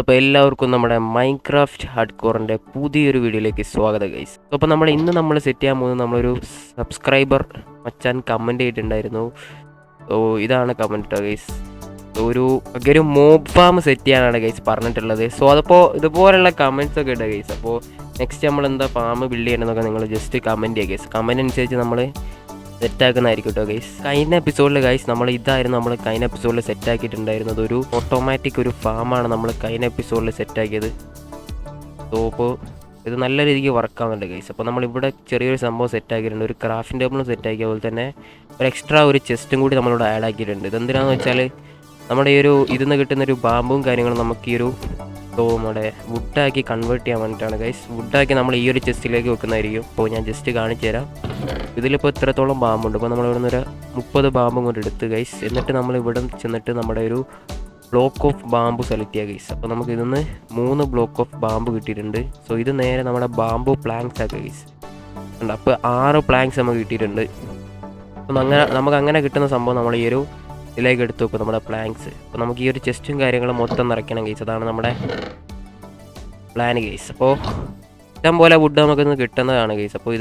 അപ്പോൾ എല്ലാവർക്കും നമ്മുടെ മൈൻക്രാഫ്റ്റ് ഹാർഡ് കോറിൻ്റെ പുതിയൊരു വീഡിയോയിലേക്ക് സ്വാഗതം ഗൈസ്. അപ്പോൾ നമ്മൾ സെറ്റ് ചെയ്യാൻ പോകുന്നത് നമ്മളൊരു സബ്സ്ക്രൈബർ മച്ചാൻ കമൻറ്റ് ചെയ്തിട്ടുണ്ടായിരുന്നു. സോ ഇതാണ് കമൻറ്റ് കേട്ടോ ഗൈസ്. ഒരു മോബ് ഫാം സെറ്റ് ചെയ്യാനാണ് ഗൈസ് പറഞ്ഞിട്ടുള്ളത്. സോ അതപ്പോൾ ഇതുപോലുള്ള കമൻറ്റ്സ് ഒക്കെ ഉണ്ട് ഗൈസ്. അപ്പോൾ നെക്സ്റ്റ് നമ്മൾ എന്താ ഫാം ബിൽഡ് ചെയ്യണമെന്നൊക്കെ നിങ്ങൾ ജസ്റ്റ് കമൻറ്റ് ചെയ്യുക ഗൈസ്. കമൻറ്റ് അനുസരിച്ച് നമ്മൾ സെറ്റാക്കുന്നതായിരിക്കും കേട്ടോ ഗൈസ്. കഴിഞ്ഞ എപ്പിസോഡിൽ ഗൈസ് നമ്മൾ കഴിഞ്ഞ എപ്പിസോഡിൽ സെറ്റാക്കിയിട്ടുണ്ടായിരുന്നത് ഒരു ഓട്ടോമാറ്റിക് ഒരു ഫാമാണ് നമ്മൾ കഴിഞ്ഞ എപ്പിസോഡിൽ സെറ്റാക്കിയത്. സോ അപ്പോൾ ഇത് നല്ല രീതിക്ക് വർക്കാവുന്നുണ്ട് ഗൈസ്. അപ്പോൾ നമ്മളിവിടെ ചെറിയൊരു സംഭവം സെറ്റാക്കിയിട്ടുണ്ട്. ഒരു ക്രാഫ്റ്റിംഗ് ടേബിളും സെറ്റാക്കിയ പോലെ തന്നെ ഒരു എക്സ്ട്രാ ഒരു ചെസ്റ്റും കൂടി നമ്മളിവിടെ ആഡ് ആക്കിയിട്ടുണ്ട്. ഇതെന്തിനാണെന്ന് വെച്ചാൽ നമ്മുടെ ഈ ഒരു ഇതിൽ നിന്ന് കിട്ടുന്നൊരു ബാമ്പും കാര്യങ്ങളും നമുക്ക് ഈ ഒരു നമ്മുടെ വുഡാക്കി കൺവേർട്ട് ചെയ്യാൻ വേണ്ടിയിട്ടാണ് ഗൈസ്. വുഡാക്കി നമ്മൾ ഈ ഒരു ചെസ്റ്റിലേക്ക് വെക്കുന്നതായിരിക്കും. അപ്പോൾ ഞാൻ ജസ്റ്റ് കാണിച്ചു തരാം. ഇതിലിപ്പോൾ ഇത്രത്തോളം ബാമ്പുണ്ട്. അപ്പോൾ നമ്മൾ ഇവിടെ നിന്നൊരു 30 ബാമ്പും കൊണ്ട് എടുത്ത് ഗൈസ്. എന്നിട്ട് നമ്മൾ ഇവിടെ ചെന്നിട്ട് നമ്മുടെ ഒരു ബ്ലോക്ക് ഓഫ് ബാമ്പു സെലക്ട് ചെയ്യുക ഗൈസ്. അപ്പോൾ നമുക്ക് ഇതിന്ന് 3 ബ്ലോക്ക് ഓഫ് ബാമ്പു കിട്ടിയിട്ടുണ്ട്. സോ ഇത് നേരെ നമ്മുടെ ബാമ്പു പ്ലാങ്ക്സ് ആക്കുക ഗൈസ്. ഉണ്ട്. അപ്പോൾ 6 പ്ലാങ്ക്സ് നമുക്ക് കിട്ടിയിട്ടുണ്ട്. അപ്പം നമുക്ക് അങ്ങനെ കിട്ടുന്ന സംഭവം നമ്മൾ ഈ ഒരു ഇതിലേക്ക് എടുത്ത് വെക്കും നമ്മുടെ പ്ലാങ്ക്സ്. അപ്പോൾ നമുക്ക് ഈ ഒരു ചെസ്റ്റും കാര്യങ്ങളും മൊത്തം നിറയ്ക്കണം ഗൈസ്. അതാണ് നമ്മുടെ പ്ലാൻ ഗൈസ്. അപ്പോൾ ഇഷ്ടം പോലെ വുഡ് നമുക്കിന്ന് കിട്ടുന്നതാണ് ഗൈസ്. അപ്പോൾ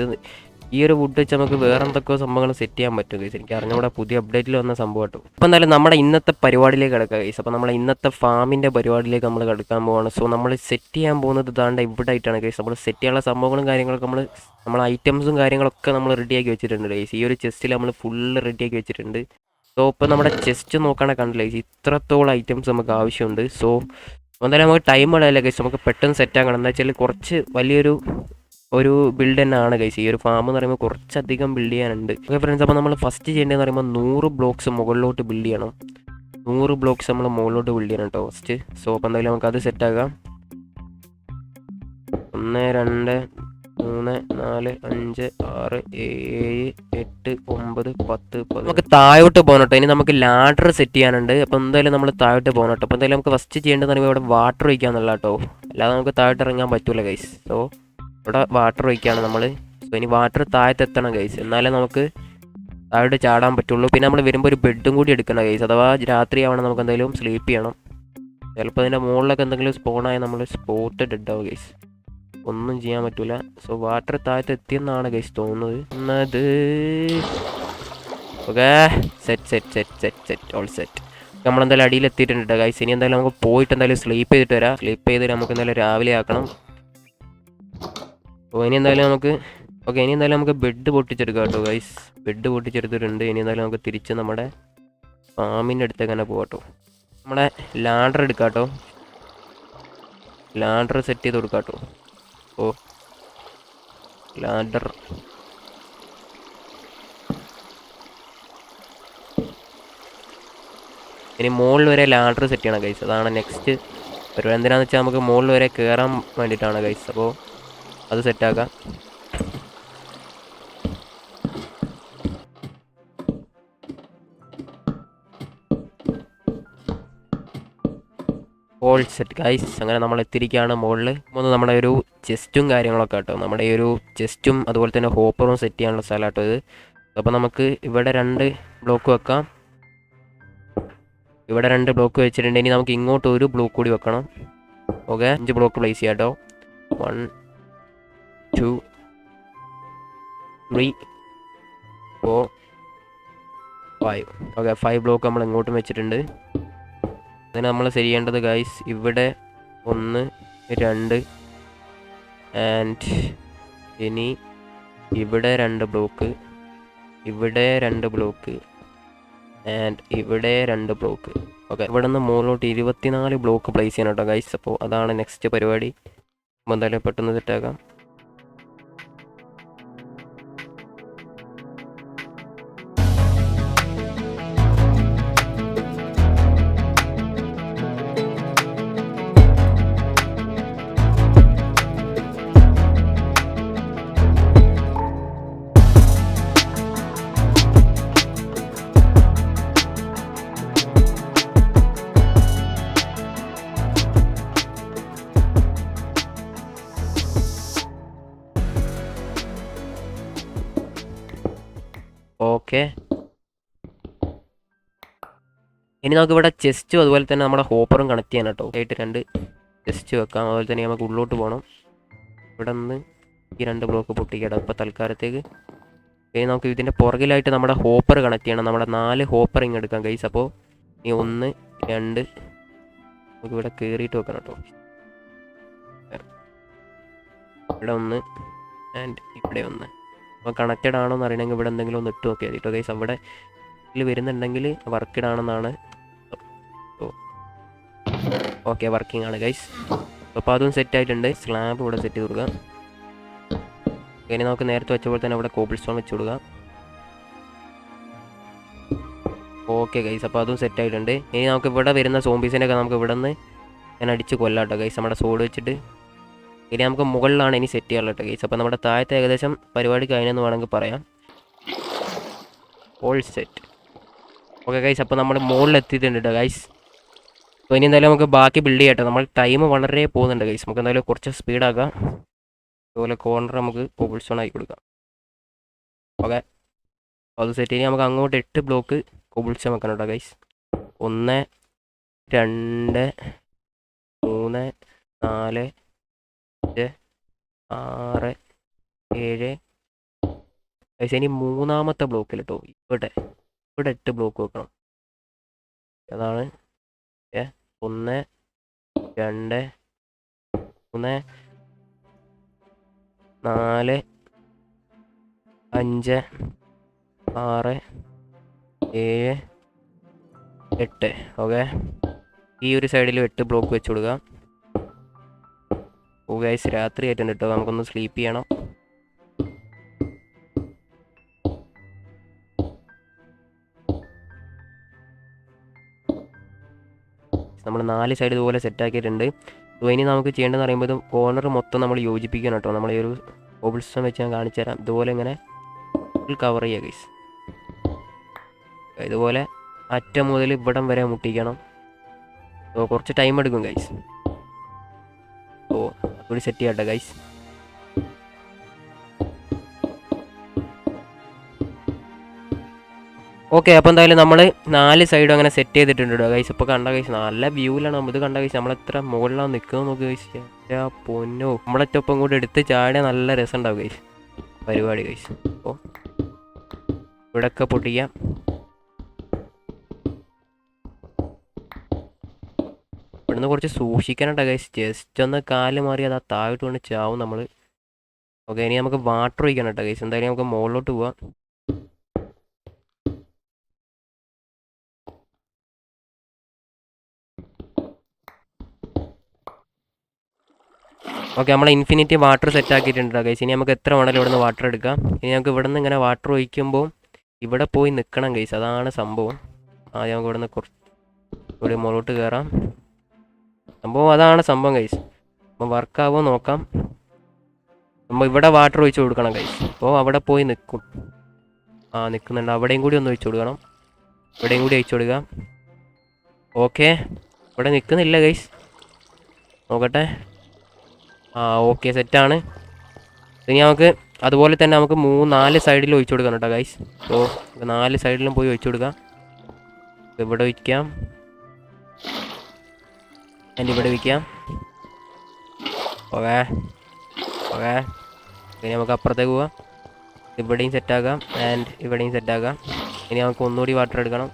ഈ ഒരു വുഡ് വെച്ച് നമുക്ക് വേറെ എന്തൊക്കെയോ സംഭവങ്ങൾ സെറ്റ് ചെയ്യാൻ പറ്റും ഗൈസ്. എനിക്ക് അറിഞ്ഞൂടെ, പുതിയ അപ്ഡേറ്റിൽ വന്ന സംഭവം കേട്ടോ. അപ്പോൾ എന്തായാലും നമ്മുടെ ഇന്നത്തെ പരിപാടിയിലേക്ക് കിടക്കുക ഗൈസ്. അപ്പോൾ നമ്മളെ ഇന്നത്തെ ഫാമിൻ്റെ പരിപാടിയിലേക്ക് നമ്മൾ കിടക്കാൻ പോവാണ്. സോ നമ്മൾ സെറ്റ് ചെയ്യാൻ പോകുന്നത് ഇതാണ്ട് ഇവിടെ ആയിട്ടാണ് ഗൈസ്. നമ്മൾ സെറ്റ് ചെയ്യാനുള്ള സംഭവങ്ങളും കാര്യങ്ങളൊക്കെ നമ്മൾ ഐറ്റംസും കാര്യങ്ങളൊക്കെ നമ്മൾ റെഡിയാക്കി വെച്ചിട്ടുണ്ട് ഗൈസ്. ഈ ഒരു ചെസ്റ്റിൽ നമ്മൾ ഫുള്ള് റെഡിയാക്കി വെച്ചിട്ടുണ്ട്. സോ ഇപ്പോൾ നമ്മുടെ ചെസ്റ്റ് നോക്കുകയാണെങ്കിൽ കണ്ടില്ല ഗൈസ്, ഇത്രത്തോളം ഐറ്റംസ് നമുക്ക് ആവശ്യമുണ്ട്. സോ എന്തായാലും നമുക്ക് ടൈം ഇടയില്ല ഗൈസ്, നമുക്ക് പെട്ടെന്ന് സെറ്റ് ആക്കണം. എന്താ വെച്ചാൽ കുറച്ച് വലിയൊരു ബിൽഡ് തന്നെയാണ് ഗൈസ്. ഈ ഒരു ഫാം എന്ന് പറയുമ്പോൾ കുറച്ചധികം ബിൽഡ് ചെയ്യാനുണ്ട്. ഓക്കെ ഫ്രണ്ട്സ്, അപ്പോൾ നമ്മൾ ഫസ്റ്റ് ചെയ്യേണ്ടതെന്ന് പറയുമ്പോൾ 100 ബ്ലോക്സ് മുകളിലോട്ട് ബിൽഡ് ചെയ്യണം. 100 ബ്ലോക്സ് നമ്മൾ മുകളിലോട്ട് ബിൽഡ് ചെയ്യണം കേട്ടോ ഫസ്റ്റ്. സോ അപ്പോൾ എന്തായാലും നമുക്കത് സെറ്റാക്കാം. 1 2 3 4 5 6 7 8 9 10 11. നമുക്ക് താഴോട്ട് പോകണം കേട്ടോ. ഇനി നമുക്ക് ലാഡർ സെറ്റ് ചെയ്യാനുണ്ട്. അപ്പോൾ എന്തായാലും നമ്മൾ താഴോട്ട് പോകണം കേട്ടോ. അപ്പോൾ എന്തായാലും നമുക്ക് ഫസ്റ്റ് ചെയ്യേണ്ടതെന്ന് പറയുമ്പോൾ ഇവിടെ വാട്ടർ ഒഴിക്കാന്നുള്ള കേട്ടോ. അല്ലാതെ നമുക്ക് താഴോട്ട് ഇറങ്ങാൻ പറ്റൂല ഗൈസ്. സോ ഇവിടെ വാട്ടർ ഒഴിക്കുകയാണ് നമ്മൾ. സോ ഇനി വാട്ടർ താഴത്തെത്തണം ഗൈസ്, എന്നാലേ നമുക്ക് താഴോട്ട് ചാടാൻ പറ്റുള്ളൂ. പിന്നെ നമ്മൾ വരുമ്പോൾ ഒരു ബെഡും കൂടി എടുക്കണം ഗൈസ്. അഥവാ രാത്രി ആവണം നമുക്ക് എന്തെങ്കിലും സ്ലീപ്പ് ചെയ്യണം. ചിലപ്പോൾ അതിൻ്റെ മുകളിലൊക്കെ എന്തെങ്കിലും സ്പോണായി നമ്മൾ സ്പോട്ട് ഡെഡ് ആവും ഗൈസ്. ഒന്നും ചെയ്യാൻ പറ്റൂല. സോ വാട്ടർ താഴത്ത് എത്തിയെന്നാണ് ഗൈസ് തോന്നുന്നത്. എന്നത് ഓക്കെ, സെറ്റ് ഓൾ സെറ്റ്. നമ്മളെന്തായാലും അടിയിൽ എത്തിയിട്ടുണ്ട് ഗൈസ്. ഇനി എന്തായാലും നമുക്ക് പോയിട്ട് എന്തായാലും സ്ലീപ്പ് ചെയ്തിട്ട് വരാം. സ്ലീപ്പ് ചെയ്തിട്ട് നമുക്ക് എന്തായാലും രാവിലെ ആക്കണം. അപ്പോൾ ഇനി എന്തായാലും നമുക്ക് ബെഡ് പൊട്ടിച്ചെടുക്കാം കേട്ടോ ഗൈസ്. ബെഡ് പൊട്ടിച്ചെടുത്തിട്ടുണ്ട്. ഇനി എന്തായാലും നമുക്ക് തിരിച്ച് നമ്മുടെ ഫാമിൻ്റെ അടുത്തേക്ക് തന്നെ പോകാം കേട്ടോ. നമ്മുടെ ലാഡർ എടുക്കാം കേട്ടോ. ലാഡർ സെറ്റ് ചെയ്ത് കൊടുക്കാം കേട്ടോ. ഓ ലാഡർ ഇനി മുകളിൽ വരെ ലാഡർ സെറ്റ് ചെയ്യണം ഗൈസ്. അതാണ് നെക്സ്റ്റ് പരിപാടി. എന്തിനാന്ന് വെച്ചാൽ നമുക്ക് മുകളിൽ വരെ കയറാൻ വേണ്ടിയിട്ടാണ് ഗൈസ്. അപ്പോൾ അത് സെറ്റാക്കാം. All set guys. അങ്ങനെ നമ്മൾ എത്തിയിരിക്കുകയാണ് മുകളിൽ. നമ്മുടെ ഒരു ചെസ്റ്റും കാര്യങ്ങളൊക്കെ കേട്ടോ. നമ്മുടെ ഈ ഒരു ചെസ്റ്റും അതുപോലെ തന്നെ ഹോപ്പറും സെറ്റ് ചെയ്യാനുള്ള സ്ഥലം കേട്ടോ ഇത്. അപ്പോൾ നമുക്ക് ഇവിടെ 2 ബ്ലോക്ക് വെക്കാം. ഇവിടെ 2 ബ്ലോക്ക് വെച്ചിട്ടുണ്ട്. ഇനി നമുക്ക് ഇങ്ങോട്ട് ഒരു ബ്ലോക്ക് കൂടി വെക്കണം. ഓക്കെ, 5 ബ്ലോക്ക് പ്ലേസ് ചെയ്യാം കേട്ടോ. 1 2 3 4 5. ഓക്കെ, 5 ബ്ലോക്ക് നമ്മൾ ഇങ്ങോട്ടും വെച്ചിട്ടുണ്ട്. അതിന് നമ്മൾ ചെയ്യേണ്ടത് ഗൈസ് ഇവിടെ 1 2 ആൻഡ് ഇനി ഇവിടെ 2 ബ്ലോക്ക്, ഇവിടെ 2 ബ്ലോക്ക് ആൻഡ് ഇവിടെ 2 ബ്ലോക്ക്. ഓക്കെ, ഇവിടെ നിന്ന് മുകളിലോട്ട് 24 ബ്ലോക്ക് പ്ലേസ് ചെയ്യണം കേട്ടോ ഗൈസ്. അപ്പോൾ അതാണ് നെക്സ്റ്റ് പരിപാടി. അപ്പോൾ എന്തായാലും പെട്ടെന്ന് സെറ്റാക്കാം. ഓക്കെ, ഇനി നമുക്ക് ഇവിടെ ചെസ്റ്റും അതുപോലെ തന്നെ നമ്മുടെ ഹോപ്പറും കണക്ട് ചെയ്യാൻ കേട്ടോ. ആയിട്ട് 2 ജസ്റ്റ് വെക്കാം. അതുപോലെ തന്നെ നമുക്ക് ഉള്ളോട്ട് പോകണം. ഇവിടെ നിന്ന് ഈ 2 ബ്ലോക്ക് പൊട്ടിക്കണം ഇപ്പോൾ തൽക്കാലത്തേക്ക്. ഇനി നമുക്ക് ഇതിൻ്റെ പുറകിലായിട്ട് നമ്മുടെ ഹോപ്പർ കണക്ട് ചെയ്യണം. നമ്മുടെ 4 ഹോപ്പർ ഇങ്ങ് എടുക്കാം ഗൈസ്. അപ്പോൾ ഈ 1 2 നമുക്ക് ഇവിടെ കയറിയിട്ട് വെക്കണം കേട്ടോ. ഇവിടെ 1 ആൻഡ് ഇവിടെ 1. അപ്പോൾ കണക്റ്റഡ് ആണോ എന്ന് അറിയണമെങ്കിൽ ഇവിടെ എന്തെങ്കിലും ഒന്ന് ഇട്ട് നോക്കിയാൽ മതി കേട്ടോ ഗൈസ്. അവിടെ ഇതിൽ വരുന്നുണ്ടെങ്കിൽ വർക്കിഡ് ആണെന്നാണ്. ഓക്കെ, വർക്കിംഗ് ആണ് ഗൈസ്. അപ്പോൾ അതും സെറ്റ് ആയിട്ടുണ്ട്. സ്ലാബ് ഇവിടെ സെറ്റ് ചെയ്ത് കൊടുക്കാം. ഇനി നമുക്ക് നേരത്തെ വെച്ചപ്പോൾ തന്നെ അവിടെ കോബിൾ സ്റ്റോൺ വെച്ച് കൊടുക്കാം. ഓക്കെ ഗൈസ്, അപ്പോൾ അതും സെറ്റ് ആയിട്ടുണ്ട്. ഇനി നമുക്ക് ഇവിടെ വരുന്ന സോംബീസിനെയൊക്കെ നമുക്ക് ഇവിടെ നിന്ന് ഞാൻ അടിച്ച് കൊല്ലാട്ടോ ഗൈസ്, നമ്മുടെ സോഡ് വെച്ചിട്ട്. ഇനി നമുക്ക് മുകളിലാണ് ഇനി സെറ്റ് ചെയ്യാറുള്ളത് ഗൈസ്. അപ്പോൾ നമ്മുടെ താഴത്തെ ഏകദേശം പരിപാടി കഴിഞ്ഞെന്ന് വേണമെങ്കിൽ പറയാം. All set. ഓക്കെ ഗൈസ്, അപ്പോൾ നമ്മൾ മുകളിൽ എത്തിയിട്ടുണ്ട് കേട്ടോ ഗൈസ്. അപ്പോൾ ഇനി എന്തായാലും നമുക്ക് ബാക്കി ബിൽഡ് ചെയ്യട്ടെ. നമ്മൾ ടൈം വളരെ പോകുന്നുണ്ട് ഗൈസ്. നമുക്ക് എന്തായാലും കുറച്ച് സ്പീഡാക്കാം. അതുപോലെ കോർണർ നമുക്ക് കോബിൾ സ്റ്റോൺ ആക്കി കൊടുക്കാം. ഓക്കെ, അത് സെറ്റ് ചെയ്ത് നമുക്ക് അങ്ങോട്ട് 8 ബ്ലോക്ക് കോബിൾ സ്റ്റോൺ വെക്കണം കേട്ടോ ഗൈസ്. 1 2 3 4 5 6 7 ഗൈസ്. ഇനി 3ാമത്തെ ബ്ലോക്കിൽ കേട്ടോ ഇവിടെ 8 ബ്ലോക്ക് വെക്കണം. അതാണ് 1 2 3 4 5 6 7 8. ഓക്കെ, ഈ ഒരു സൈഡിൽ 8 ബ്ലോക്ക് വെച്ച് കൊടുക്കാം. ഓ ഗൈസ്, രാത്രി ആയിട്ടുണ്ട് കേട്ടോ. നമുക്കൊന്ന് സ്ലീപ്പ് ചെയ്യണം. നമ്മൾ 4 സൈഡ് ഇതുപോലെ സെറ്റാക്കിയിട്ടുണ്ട്. അപ്പോൾ ഇനി നമുക്ക് ചെയ്യേണ്ടതെന്ന് പറയുമ്പോൾ കോർണർ മൊത്തം നമ്മൾ യോജിപ്പിക്കണം കേട്ടോ. നമ്മൾ ഈ ഒരു കോബിൾ സ്റ്റോൺ വെച്ച് ഞാൻ കാണിച്ചു തരാം. ഇതുപോലെ ഇങ്ങനെ ഫുൾ കവർ ചെയ്യുക ഗൈസ്. ഇതുപോലെ അറ്റം മുതൽ ഇവിടം വരെ മുട്ടിക്കണം. അപ്പോൾ കുറച്ച് ടൈം എടുക്കും ഗൈസ്. ഓ, അതുകൂടി സെറ്റ് ചെയ്യട്ടെ ഗൈസ്. ഓക്കെ, അപ്പോൾ എന്തായാലും നമ്മൾ 4 സൈഡും അങ്ങനെ സെറ്റ് ചെയ്തിട്ടുണ്ട് ഗൈസ്. ഇപ്പോൾ കണ്ട ഗൈസ് നല്ല വ്യൂവിലാണ് നമ്മൾ ഇത് കണ്ട ഗൈസ്. നമ്മളെത്ര മുകളിലാണ് നിൽക്കുന്നത് നോക്കുക ഗൈസ്. പൊന്നോ, നമ്മളൊറ്റൊപ്പം കൂടി എടുത്ത് ചാടിയാൽ നല്ല രസം ഉണ്ടാവും ഗൈസ് പരിപാടി ഗൈസ്. അപ്പോൾ ഇവിടെയൊക്കെ പൊട്ടിക്കാം. ഇവിടുന്ന് കുറച്ച് സൂക്ഷിക്കാനുണ്ടോ ഗൈസ്. ജസ്റ്റ് ഒന്ന് കാല് മാറി അത് ആ താഴോട്ട് കൊണ്ട് ചാവും നമ്മൾ. ഓക്കെ, ഇനി നമുക്ക് വാട്ടർ ഒഴിക്കണം കേട്ടോ ഗൈസ്. എന്തായാലും നമുക്ക് മുകളിലോട്ട് പോവാം. ഓക്കെ, നമ്മൾ ഇൻഫിനിറ്റി വാട്ടർ സെറ്റ് ആക്കിയിട്ടുണ്ട് ഗൈസ്. ഇനി നമുക്ക് എത്ര വേണമെങ്കിലും ഇവിടെ നിന്ന് വാട്ടർ എടുക്കാം. ഇനി നമുക്ക് ഇവിടെ നിന്ന് ഇങ്ങനെ വാട്ടർ ഒഴിക്കുമ്പോൾ ഇവിടെ പോയി നിൽക്കണം ഗൈസ്. അതാണ് സംഭവം. ആദ്യം നമുക്ക് ഇവിടെ നിന്ന് ഇവിടെ മുകളിലോട്ട് കയറാം. സംഭവം അതാണ് സംഭവം ഗൈസ്. അപ്പോൾ വർക്കാവോ നോക്കാം. നമ്മൾ ഇവിടെ വാട്ടർ ഒഴിച്ച് കൊടുക്കണം ഗൈസ്. അപ്പോൾ അവിടെ പോയി നിൽക്കും. നിൽക്കുന്നുണ്ട്. അവിടെയും കൂടി ഒന്ന് ഒഴിച്ചു കൊടുക്കണം. ഇവിടെയും കൂടി ഒഴിച്ചു കൊടുക്കാം. ഓക്കെ, ഇവിടെ നിൽക്കുന്നില്ല ഗൈസ്. നോക്കട്ടെ. ഓക്കെ, സെറ്റാണ്. ഇനി നമുക്ക് അതുപോലെ തന്നെ നമുക്ക് 4 സൈഡിൽ ഒഴിച്ചു കൊടുക്കണം കേട്ടോ ഗൈസ്. അപ്പോൾ 4 സൈഡിലും പോയി ഒഴിച്ചു കൊടുക്കാം. ഇവിടെ ഒഴിക്കാം ആൻഡ് ഇവിടെ ഒഴിക്കാം. ഓക്കെ ഓക്കെ, ഇനി നമുക്ക് അപ്പുറത്തേക്ക് പോവാം. ഇവിടെയും സെറ്റാക്കാം ആൻഡ് ഇവിടെയും സെറ്റാക്കാം. ഇനി നമുക്ക് ഒന്നുകൂടി വാട്ടർ എടുക്കണം.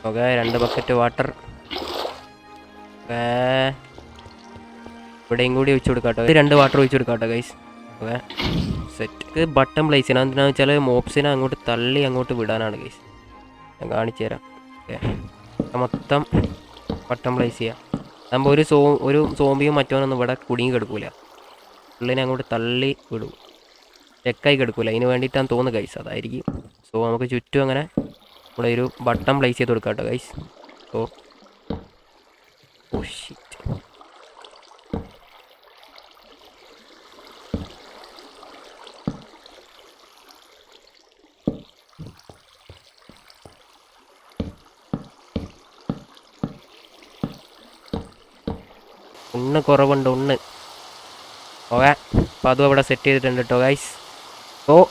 Okay, 2 bucket water. ഓക്കെ, ഇവിടെയും കൂടി ഒഴിച്ചു കൊടുക്കാം കേട്ടോ. 2 വാട്ടർ ഒഴിച്ചു കൊടുക്കാം കേട്ടോ guys. Okay, set. Button place ചെയ്യണം. എന്താണെന്ന് വെച്ചാൽ മോപ്സിനെ അങ്ങോട്ട് തള്ളി അങ്ങോട്ട് വിടാനാണ് ഗൈസ്. ഞാൻ കാണിച്ചു തരാം. ഓക്കെ, മൊത്തം ബട്ടൺ പ്ലേസ് ചെയ്യാം. നമ്മൾ ഒരു സോംബിയും മറ്റോനൊന്നും ഇവിടെ കുടുങ്ങി കിടക്കൂല. ഉള്ളിനെ അങ്ങോട്ട് തള്ളി വിടും. ചെക്കായി കിടക്കൂല. അതിന് വേണ്ടിയിട്ടാണ് തോന്നുന്നത് ഗൈസ്. അതായിരിക്കും. സോ നമുക്ക് ചുറ്റും അങ്ങനെ ഇവിടെ ഒരു ബട്ടൺ പ്ലേസ് ചെയ്ത് കൊടുക്കാം കേട്ടോ ഗൈസ്. So shit. കുറവുണ്ട്. ഓക്കെ, അപ്പോൾ അതും അവിടെ സെറ്റ് ചെയ്തിട്ടുണ്ട് കേട്ടോ ഗൈസ്.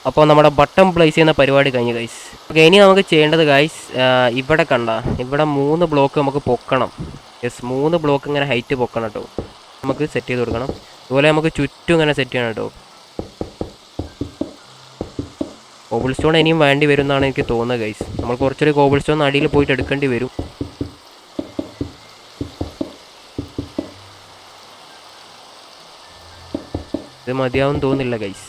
അപ്പോൾ നമ്മുടെ ബട്ടൺ പ്ലേസ് ചെയ്യുന്ന പരിപാടി കഴിഞ്ഞു ഗൈസ്. ഓക്കെ, ഇനി നമുക്ക് ചെയ്യേണ്ടത് ഗൈസ് ഇവിടെ കണ്ട ഇവിടെ 3 ബ്ലോക്ക് നമുക്ക് പൊക്കണം. യെസ് 3 ബ്ലോക്ക് ഇങ്ങനെ ഹൈറ്റ് പൊക്കണം കേട്ടോ. നമുക്ക് സെറ്റ് ചെയ്ത് കൊടുക്കണം. അതുപോലെ നമുക്ക് ചുറ്റും ഇങ്ങനെ സെറ്റ് ചെയ്യണം കേട്ടോ. കോബിൾ സ്റ്റോൺ ഇനിയും വേണ്ടി വരും എന്നാണ് എനിക്ക് തോന്നുന്നത് ഗൈസ്. നമ്മൾ കുറച്ചൊരു കോബിൾ സ്റ്റോൺ അടിയിൽ പോയിട്ട് എടുക്കേണ്ടി വരും. ഇത് മതിയാവും തോന്നുന്നില്ല ഗൈസ്.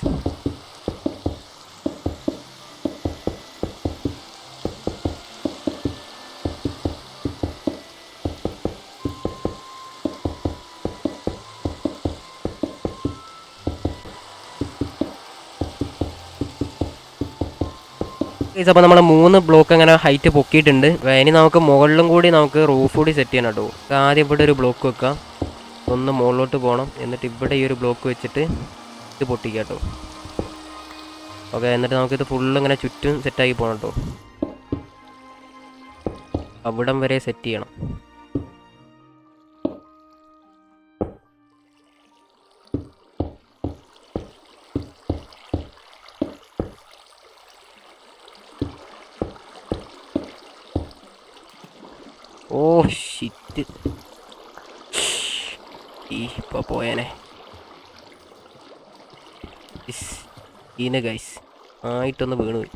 അപ്പോൾ നമ്മൾ 3 ബ്ലോക്ക് അങ്ങനെ ഹൈറ്റ് പൊക്കിയിട്ടുണ്ട്. ഇനി നമുക്ക് മുകളിലും കൂടി നമുക്ക് റൂഫ് കൂടി സെറ്റ് ചെയ്യണം കേട്ടോ. ആദ്യം ഇവിടെ ഒരു ബ്ലോക്ക് വെക്കാം, ഒന്ന് മുകളിലോട്ട് പോകണം, എന്നിട്ട് ഇവിടെ ഈ ഒരു ബ്ലോക്ക് വെച്ചിട്ട് ഇത് പൊട്ടിക്കാം കേട്ടോ. ഓക്കെ, എന്നിട്ട് നമുക്കിത് ഫുള്ള് ഇങ്ങനെ ചുറ്റും സെറ്റാക്കി പോകണം കേട്ടോ. അവിടം വരെ സെറ്റ് ചെയ്യണം. ഓ ഷിറ്റ്, ഇപ്പോൾ പോയേനെ ഗൈസ്. ആയിട്ടൊന്ന് വീണ് പോയി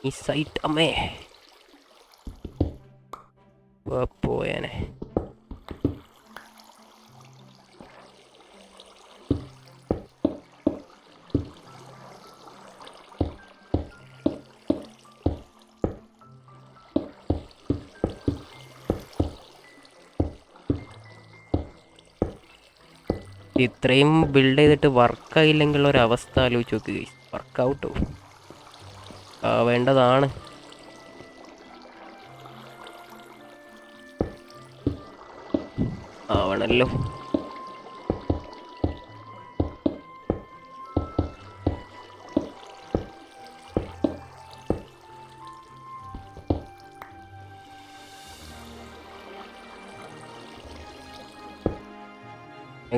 ഈ സൈറ്റ്. അമ്മേ പോയേനെ. ഇത്രയും ബിൽഡ് ചെയ്തിട്ട് വർക്കായില്ലെങ്കിലുള്ള ഒരു അവസ്ഥ ആലോചിച്ച് നോക്ക് ഗൈസ്. വർക്കൗട്ടോ വേണ്ടതാണ്. ആവണല്ലോ.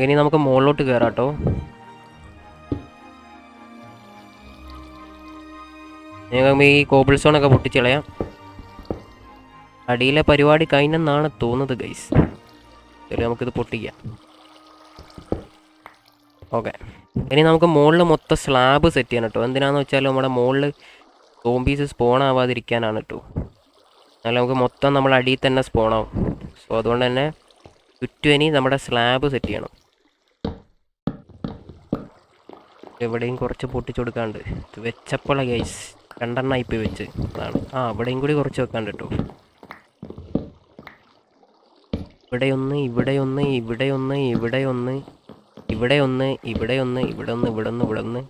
ഇനി നമുക്ക് മുകളിലോട്ട് കയറാം കേട്ടോ. ഞങ്ങൾക്ക് ഈ കോബിൾ സ്റ്റോണൊക്കെ പൊട്ടിച്ച് കളയാം. അടിയിലെ പരിപാടി കഴിഞ്ഞെന്നാണ് തോന്നുന്നത് ഗൈസ്. ശരി, നമുക്കിത് പൊട്ടിക്കാം. ഓക്കെ, ഇനി നമുക്ക് മുകളിൽ മൊത്തം സ്ലാബ് സെറ്റ് ചെയ്യണം കേട്ടോ. എന്തിനാന്ന് വെച്ചാൽ നമ്മുടെ മുകളിൽ സോംബീസ് സ്പോൺ ആവാതിരിക്കാനാണ് കേട്ടോ. എന്നാലും നമുക്ക് മൊത്തം നമ്മൾ അടിയിൽ തന്നെ സ്പോണാവും. സോ അതുകൊണ്ട് തന്നെ ചുറ്റും ഇനി നമ്മുടെ സ്ലാബ് സെറ്റ് ചെയ്യണം. എവിടെയും കുറച്ച് പൊട്ടിച്ചു കൊടുക്കാണ്ട്. ഇത് വെച്ചപ്പോൾ ഗൈസ് 2 എണ്ണമായി വെച്ച് അതാണ്. ഇവിടെയും കൂടി കുറച്ച് വെക്കാണ്ട് കേട്ടോ. ഇവിടെ ഒന്ന്, ഇവിടെ ഒന്ന്, ഇവിടെ ഒന്ന്, ഇവിടെ ഒന്ന്, ഇവിടെ ഒന്ന്, ഇവിടെ ഒന്ന്, ഇവിടെ ഒന്ന്, ഇവിടെ ഒന്ന്, ഇവിടെ ഒന്ന്.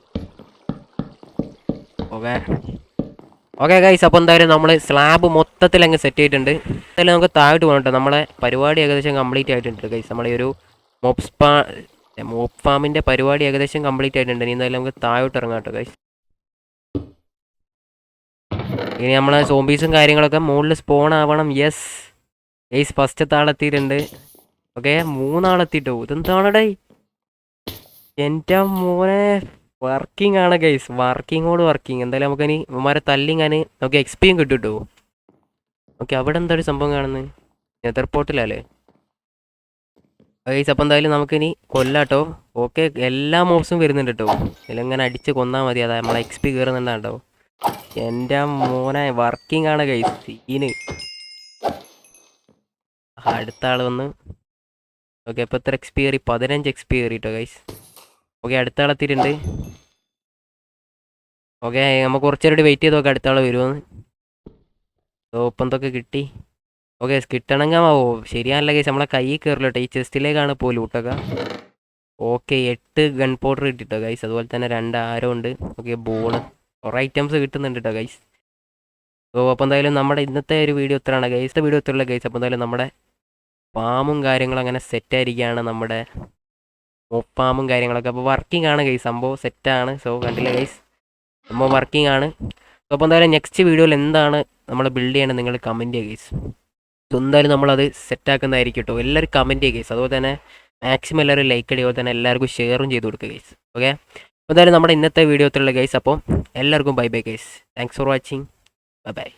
ഓക്കെ ഗൈസ്, അപ്പോൾ എന്തായാലും നമ്മൾ സ്ലാബ് മൊത്തത്തിൽ അങ്ങ് സെറ്റ് ചെയ്തിട്ടുണ്ട്. എന്തായാലും നമുക്ക് താഴോട്ട് പോകണം കേട്ടോ. നമ്മളെ പരിപാടി ഏകദേശം കംപ്ലീറ്റ് ആയിട്ടുണ്ട് ഗൈസ്. നമ്മളെ ഒരു മോപ്പ് ഫാമിൻ്റെ പരിപാടി ഏകദേശം കംപ്ലീറ്റ് ആയിട്ടുണ്ട്. ഇനി എന്തായാലും നമുക്ക് താഴോട്ട് ഇറങ്ങാം കേട്ടോ ഗൈസ്. ഇനി നമ്മളെ സോംബീസും കാര്യങ്ങളൊക്കെ മുകളിൽ സ്പോൺ ആവണം. യെസ് ഗൈസ്, ഫസ്റ്റത്തെ ആളെത്തിയിട്ടുണ്ട്. ഓക്കെ, 3 ആളെത്തിട്ടോ. ഇതെന്താണടേ എൻ്റെ മോനെ, വർക്കിംഗ് ആണ് ഗൈസ്. വർക്കിങ്ങോട് വർക്കിംഗ്. എന്തായാലും നമുക്കിനി ഇവന്മാരെ തല്ലിങ്ങാൻ നമുക്ക് എക്സ്പിയും കിട്ടും കേട്ടോ. ഓക്കെ, അവിടെ എന്താ ഒരു സംഭവം കാണുന്നത്? നെതർപോർട്ടിലല്ലേ ഗൈസ്. അപ്പോൾ എന്തായാലും നമുക്കിനി കൊല്ലാട്ടോ. ഓക്കെ, എല്ലാ മോബ്സും വരുന്നുണ്ട് കേട്ടോ. ഇതിലെങ്ങനെ അടിച്ച് കൊന്നാൽ മതി. അതാ നമ്മളെ എക്സ്പി കയറുന്നുണ്ടാട്ടോ. എൻ്റെ മോനെ, വർക്കിംഗ് ആണ് ഗൈസ്. സീന്. അടുത്ത ആൾ വന്ന്. ഓക്കെ, അപ്പോൾ എത്ര എക്സ്പി കയറി? 15 എക്സ്പി കയറി കേട്ടോ ഗൈസ്. ഓക്കെ, അടുത്ത ആളെത്തിയിട്ടുണ്ട്. ഓക്കെ, നമുക്ക് കുറച്ചേരം വെയിറ്റ് ചെയ്ത് നോക്കാം അടുത്ത ആൾ വരുമെന്ന്. ഇപ്പം എന്തൊക്കെ കിട്ടി? ഓക്കെ, കിട്ടണമെങ്കിൽ ശരിയാണല്ല കേസ്. നമ്മളെ കൈ കയറില്ല കേട്ടോ. ഈ ചെസ്റ്റിലേക്കാണ് പോലും ലൂട്ടൊക്കെ. ഓക്കെ, 8 ഗൺ പൗഡർ കിട്ടിട്ടോ ഗൈസ്. അതുപോലെ തന്നെ 2 ആരോ ഉണ്ട്. ഓക്കെ, ബോള്, കുറേ ഐറ്റംസ് കിട്ടുന്നുണ്ട് കേട്ടോ ഗൈസ്. അപ്പോൾ എന്തായാലും നമ്മുടെ ഇന്നത്തെ ഒരു വീഡിയോ ഇത്രയാണ് ഗൈസ്. വീഡിയോ ഇത്രയുള്ള ഗൈസ്. അപ്പോൾ എന്തായാലും നമ്മുടെ ഫാമും കാര്യങ്ങളും അങ്ങനെ സെറ്റായിരിക്കുകയാണ്. നമ്മുടെ മോപ്പ് ഫാമും കാര്യങ്ങളൊക്കെ അപ്പോൾ വർക്കിംഗ് ആണ് ഗൈസ്. സംഭവം സെറ്റാണ്. സോ കണ്ടില്ല ഗൈസ്, സംഭവം വർക്കിംഗ് ആണ്. അപ്പോൾ എന്തായാലും നെക്സ്റ്റ് വീഡിയോയിൽ എന്താണ് നമ്മൾ ബിൽഡ് ചെയ്യണമെന്ന് നിങ്ങൾ കമൻറ്റ് ചെയ്യുക ഗൈസ്. എന്തായാലും നമ്മളത് സെറ്റാക്കുന്നതായിരിക്കും കേട്ടോ. എല്ലാവരും കമൻറ്റ് ചെയ്യുക ഗൈസ്. അതുപോലെ തന്നെ മാക്സിമം എല്ലാവരും ലൈക്ക് അടിക്കുക. അതുപോലെ തന്നെ എല്ലാവർക്കും ഷെയറും ചെയ്ത് കൊടുക്കുക ഗൈസ്. ഓക്കെ, അപ്പോൾ എന്തായാലും നമ്മുടെ ഇന്നത്തെ വീഡിയോ ഇത്രയുള്ള ഗൈസ്. അപ്പോൾ എല്ലാവർക്കും bye bye guys. Thanks for watching. Bye bye.